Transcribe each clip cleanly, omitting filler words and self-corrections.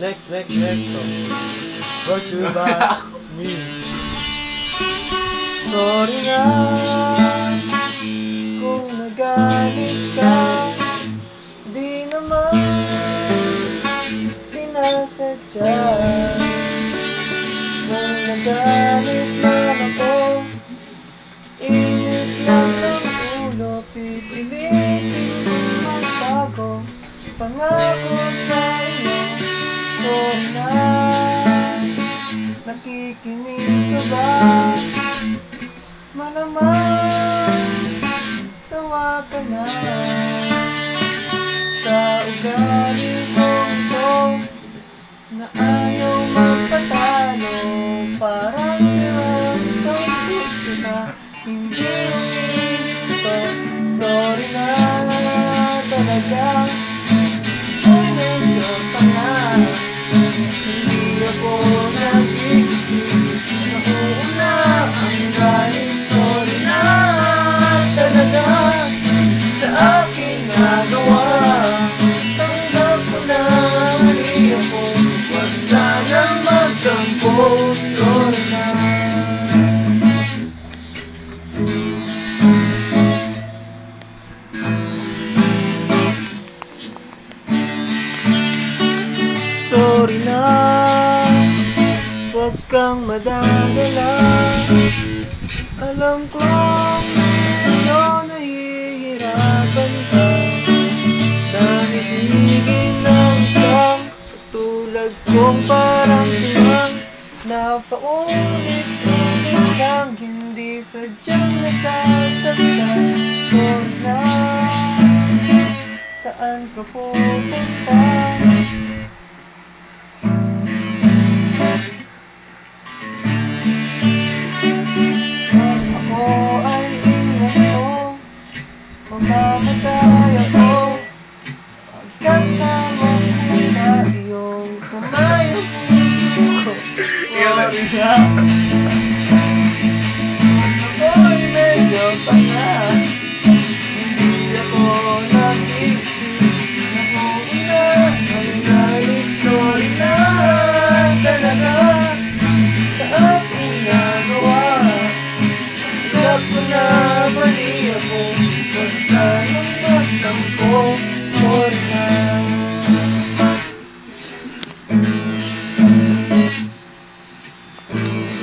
Next song. Brought to you by me. Sorry na kung nagalit ka. Di naman sinasadya. Kung nagalit man ako, init lang ng ulo. Pipilitin kong magbago. Pangako sa iyo. Sorry na, nakikinig ka ba? Malamang sawa ka na sa ugali ko ito, na ayaw magpatalo. Parang sirang tawid na hindi umiisto. Sorry na talaga, ay medyo tanga. Hindi ako nag-iisip, nauna ang galing. Sorry na talaga sa aking nagawa. Tanggap ko na mali ako, wag sanang magtampo. Sorry na. Sorry na, huwag kang madadala. Alam kong ngayon nahihirapan ka. Nanibigin ng isang katulad kong parang tuwang, na paulit-ulit kang hindi sadyang nasasaktan. Sorry na, saan ka pupunta? Mamamatay ako, pagkatawag ko sa iyong kamay ang puso ko. Sorry na, ako'y medyo tanga. Hindi ako nag-isip, nauna ang galit. Sorry na talaga sa aking nagawa. Tanggap ko na mali ako, wag sanang magtampo. Sorry na.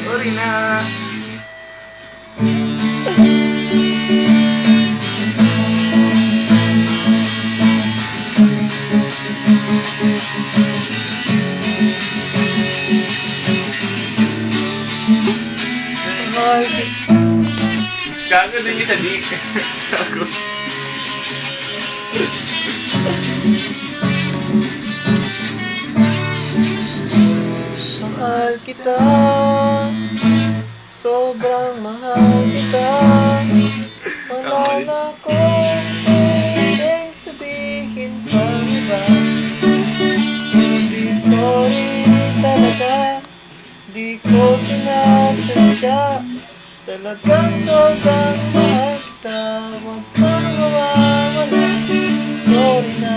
Sorry na. Gago din yung sa dik. Gago. Mahal kita, sobrang mahal kita. Wala na akong pwedeng sabihin pang iba. Hindi sorry talaga, di ko sinasadya. Talagang sobrang mahal kita, wag kang mawawala. Sorry na.